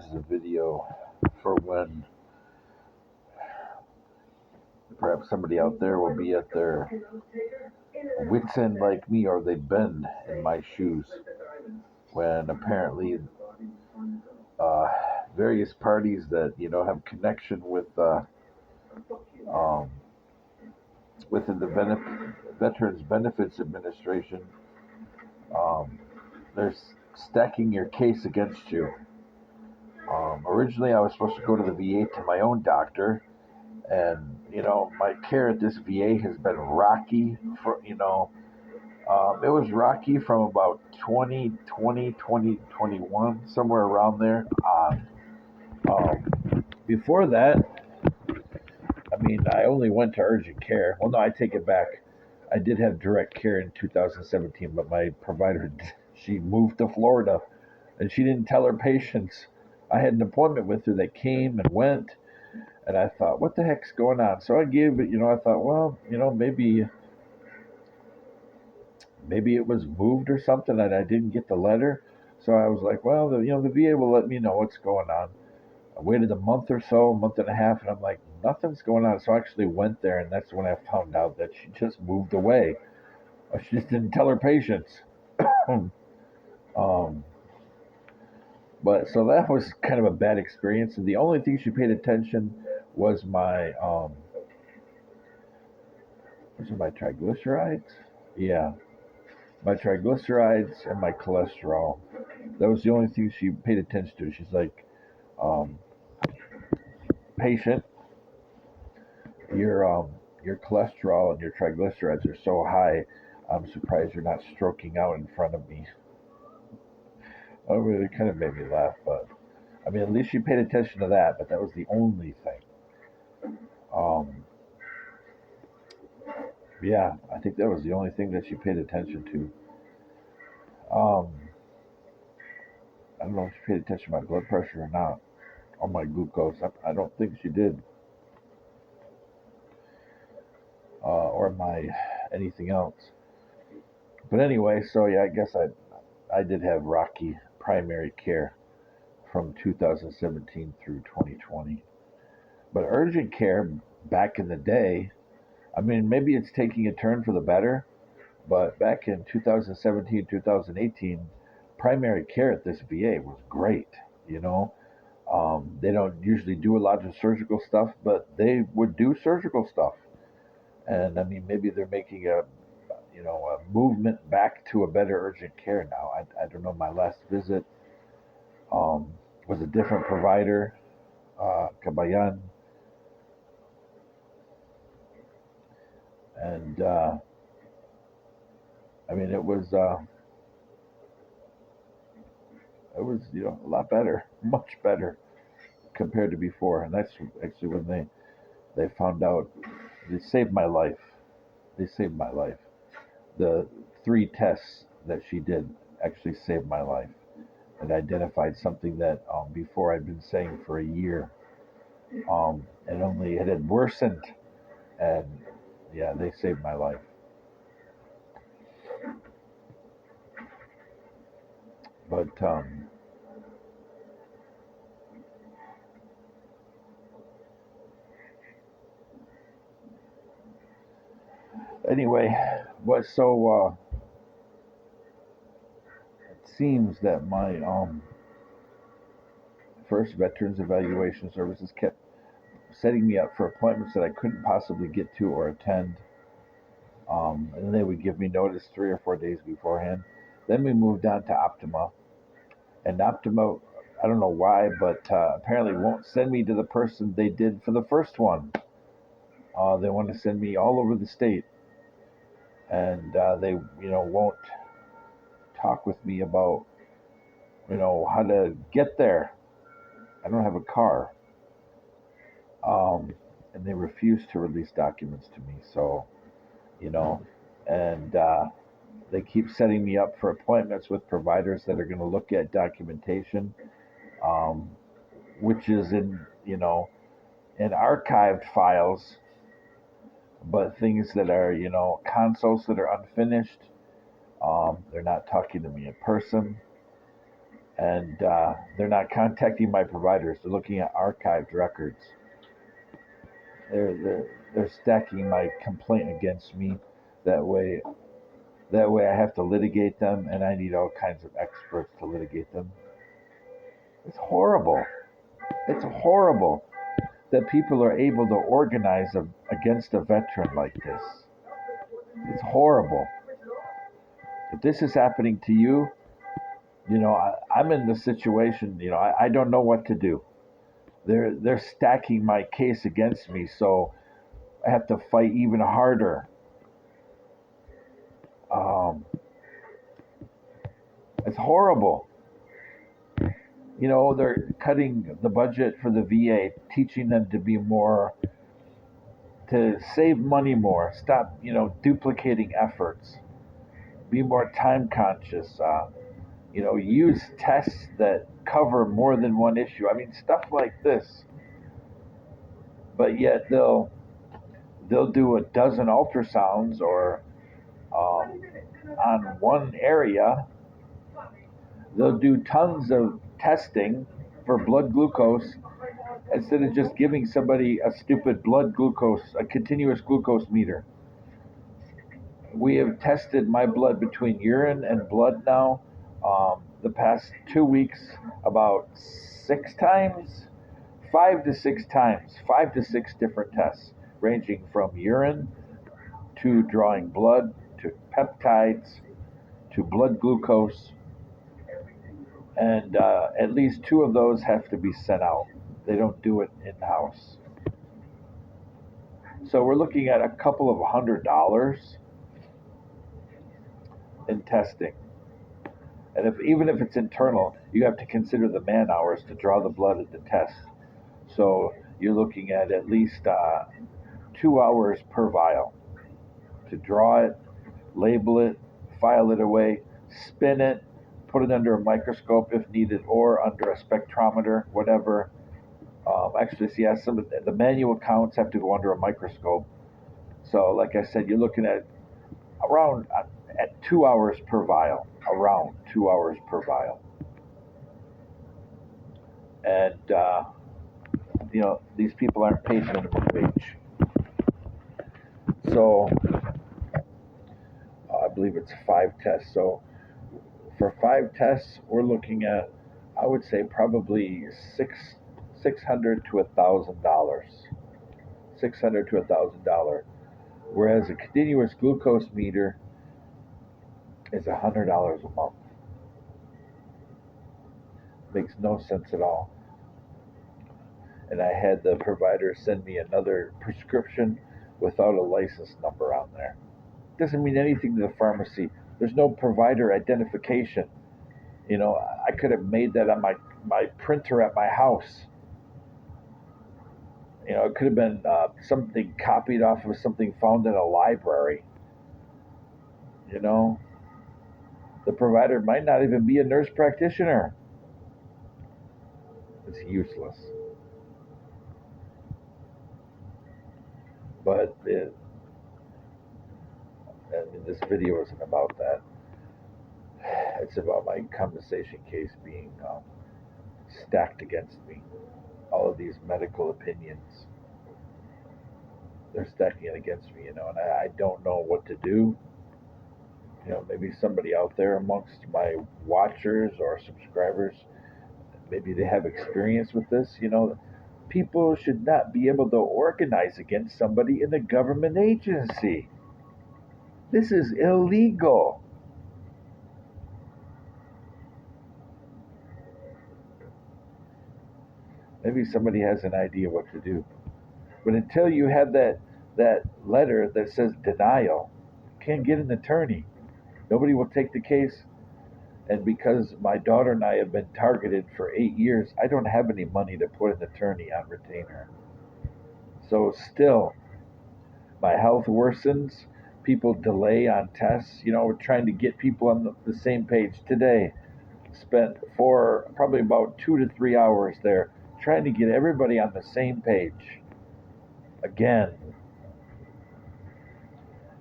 This is a video for when perhaps somebody out there will be at their wits end like me, or they've been in my shoes when apparently uh, various parties that have connection with um, within the Veterans Benefits Administration, um, they're stacking your case against you. Originally, I was supposed to go to the VA to my own doctor, and my care at this VA has been rocky. It was rocky from about 2020, 2021, somewhere around there. Before that, I only went to urgent care. Well, no, I take it back. I did have direct care in 2017, but my provider, she moved to Florida, and she didn't tell her patients. I had an appointment with her that came and went, and I thought, what the heck's going on? So I gave it, I thought, well, maybe it was moved or something, and I didn't get the letter. So I was like, well, the VA will let me know what's going on. I waited a month or so, a month and a half, and I'm like, nothing's going on. So I actually went there, and that's when I found out that she just moved away. She just didn't tell her patients. um, but so that was kind of a bad experience. And the only thing she paid attention was my triglycerides. Yeah, my triglycerides and my cholesterol. That was the only thing she paid attention to. She's like, um, patient, your cholesterol and your triglycerides are so high. I'm surprised you're not stroking out in front of me. Oh, really, kind of made me laugh, but at least she paid attention to that. But that was the only thing. Um, yeah, I think that was the only thing that she paid attention to. I don't know if she paid attention to my blood pressure or not, or my glucose. I don't think she did, or my anything else. But anyway, so yeah, I guess I did have rocky primary care from 2017 through 2020. But urgent care back in the day, maybe it's taking a turn for the better, but back in 2017, 2018, primary care at this VA was great. You know, they don't usually do a lot of surgical stuff, but they would do surgical stuff. And maybe they're making a movement back to a better urgent care now. I don't know. My last visit was a different provider, Kabayan, and it was a lot better, much better compared to before. And that's actually when they found out. They saved my life. They saved my life. The 3 tests that she did actually saved my life. It identified something that before I'd been saying for a year, and only it had worsened. And yeah, they saved my life. But anyway, was so it seems that my first Veterans Evaluation Services kept setting me up for appointments that I couldn't possibly get to or attend. And they would give me notice 3 or 4 days beforehand. Then we moved on to Optima, and Optima, I don't know why, but apparently won't send me to the person they did for the first one. They want to send me all over the state, and they won't talk with me about how to get there. I don't have a car, and they refuse to release documents to me. So and they keep setting me up for appointments with providers that are going to look at documentation, um, which is in archived files, but things that are consults that are unfinished. They're not talking to me in person, and they're not contacting my providers. They're looking at archived records. They're stacking my complaint against me. That way, I have to litigate them, and I need all kinds of experts to litigate them. It's horrible. It's horrible that people are able to organize against a veteran like this. It's horrible. If this is happening to you, I'm in the situation. I don't know what to do. They're stacking my case against me, so I have to fight even harder. It's horrible. They're cutting the budget for the VA, teaching them to save money more, stop, duplicating efforts, be more time conscious, use tests that cover more than one issue. I mean, stuff like this. But yet they'll do a dozen ultrasounds or on one area. They'll do tons of testing for blood glucose instead of just giving somebody a stupid a continuous glucose meter. We have tested my blood between urine and blood now the past 2 weeks about 6 times, 5 to 6 times, 5 to 6 different tests, ranging from urine to drawing blood to peptides to blood glucose. And at least 2 of those have to be sent out. They don't do it in-house. So we're looking at a couple of $100 in testing. And even if it's internal, you have to consider the man hours to draw the blood at the test. So you're looking at least 2 hours per vial to draw it, label it, file it away, spin it, put it under a microscope if needed, or under a spectrometer, whatever. Some of the manual counts have to go under a microscope. So, like I said, you're looking at around at 2 hours per vial, around 2 hours per vial. And, these people aren't paid minimum wage. So, I believe it's 5 tests. So, for 5 tests, we're looking at, I would say, probably $600 to $1,000. $600 to $1,000. Whereas a continuous glucose meter is $100 a month. Makes no sense at all. And I had the provider send me another prescription without a license number on there. Doesn't mean anything to the pharmacy. There's no provider identification. I could have made that on my printer at my house. It could have been something copied off of something found in a library. The provider might not even be a nurse practitioner. It's useless. But this video isn't about that. It's about my compensation case being stacked against me. All of these medical opinions, they're stacking it against me, and I don't know what to do. Maybe somebody out there amongst my watchers or subscribers, maybe they have experience with this. People should not be able to organize against somebody in a government agency. This is illegal. Maybe somebody has an idea what to do. But until you have that letter that says denial, you can't get an attorney. Nobody will take the case. And because my daughter and I have been targeted for 8 years, I don't have any money to put an attorney on retainer. So still, my health worsens. People delay on tests. We're trying to get people on the same page. Today, spent probably about 2 to 3 hours there trying to get everybody on the same page. Again,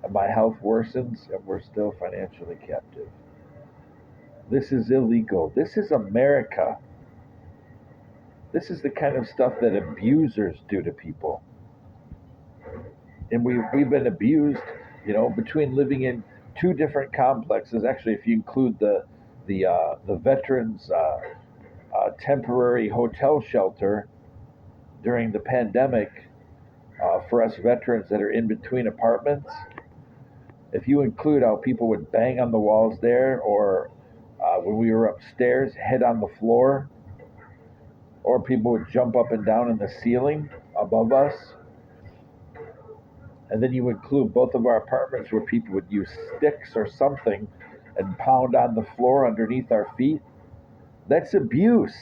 and my health worsens, and we're still financially captive. This is illegal. This is America. This is the kind of stuff that abusers do to people. And we've been abused, between living in two different complexes. Actually, if you include the veterans temporary hotel shelter during the pandemic, for us veterans that are in between apartments, if you include how people would bang on the walls there, or when we were upstairs, head on the floor, or people would jump up and down in the ceiling above us. And then you include both of our apartments where people would use sticks or something and pound on the floor underneath our feet. That's abuse.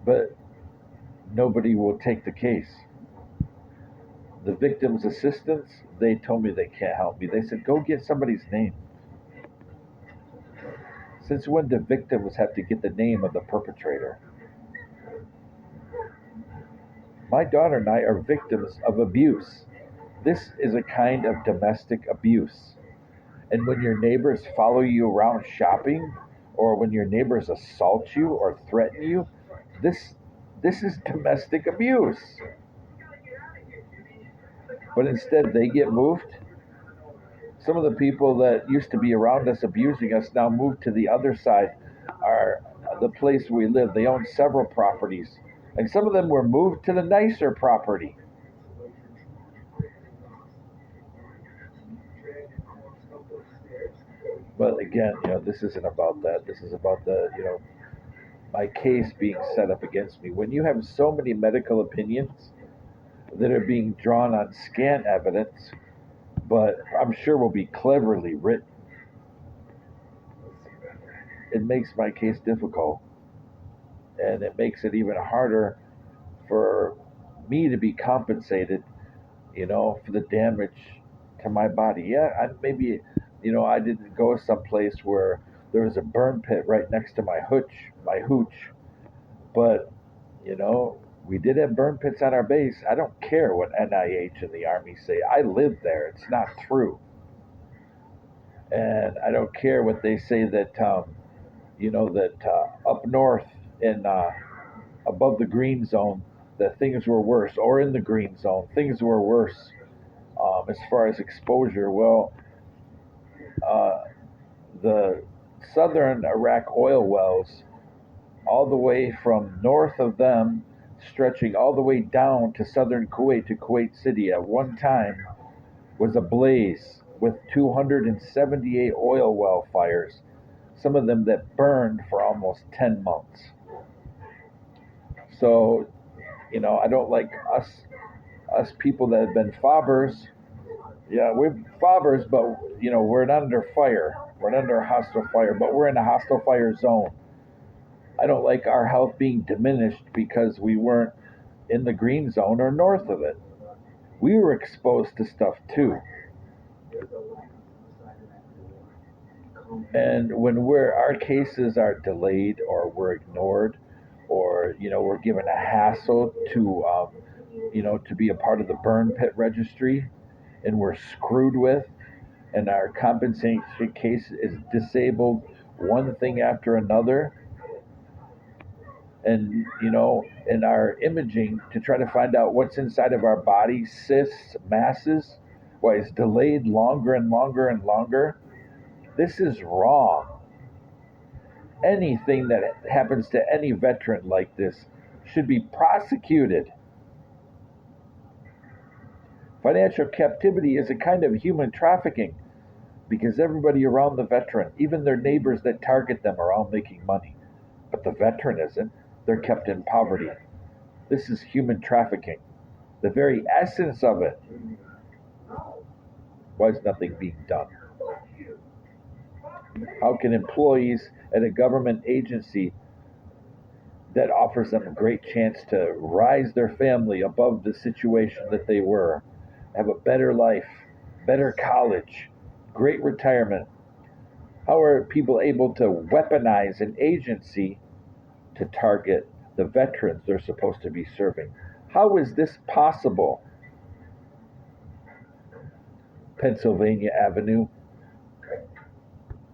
But nobody will take the case. The victim's assistants, they told me they can't help me. They said, go get somebody's name. Since when do victims have to get the name of the perpetrator? My daughter and I are victims of abuse. This is a kind of domestic abuse. And when your neighbors follow you around shopping, or when your neighbors assault you or threaten you, this is domestic abuse. But instead they get moved. Some of the people that used to be around us abusing us now moved to the other side, are the place we live. They own several properties, and some of them were moved to the nicer property. But again, this isn't about that. This is about my case being set up against me. When you have so many medical opinions that are being drawn on scant evidence, but I'm sure will be cleverly written, it makes my case difficult. And it makes it even harder for me to be compensated, for the damage to my body. Yeah, maybe, I didn't go someplace where there was a burn pit right next to my hooch, but, we did have burn pits on our base. I don't care what NIH and the Army say. I live there. It's not true. And I don't care what they say that, up north in above the green zone, that things were worse, or in the green zone, things were worse as far as exposure. Well, the southern Iraq oil wells, all the way from north of them, stretching all the way down to southern Kuwait, to Kuwait City, at one time was ablaze with 278 oil well fires, some of them that burned for almost 10 months. So, I don't like us people that have been fobbers. Yeah, we're fobbers, but we're not under fire. We're not under hostile fire, but we're in a hostile fire zone. I don't like our health being diminished because we weren't in the green zone or north of it. We were exposed to stuff too. And when our cases are delayed, or we're ignored, or we're given a hassle to be a part of the burn pit registry, and we're screwed with, and our compensation case is disabled, one thing after another, and in our imaging to try to find out what's inside of our body, cysts, masses, why it's delayed longer and longer and longer. This is wrong. Anything that happens to any veteran like this should be prosecuted. Financial captivity is a kind of human trafficking, because everybody around the veteran, even their neighbors that target them, are all making money. But the veteran isn't. They're kept in poverty. This is human trafficking, the very essence of it. Why is nothing being done? How can employees at a government agency that offers them a great chance to rise their family above the situation that they were, have a better life, better college, great retirement, how are people able to weaponize an agency to target the veterans they're supposed to be serving? How is this possible? Pennsylvania Avenue,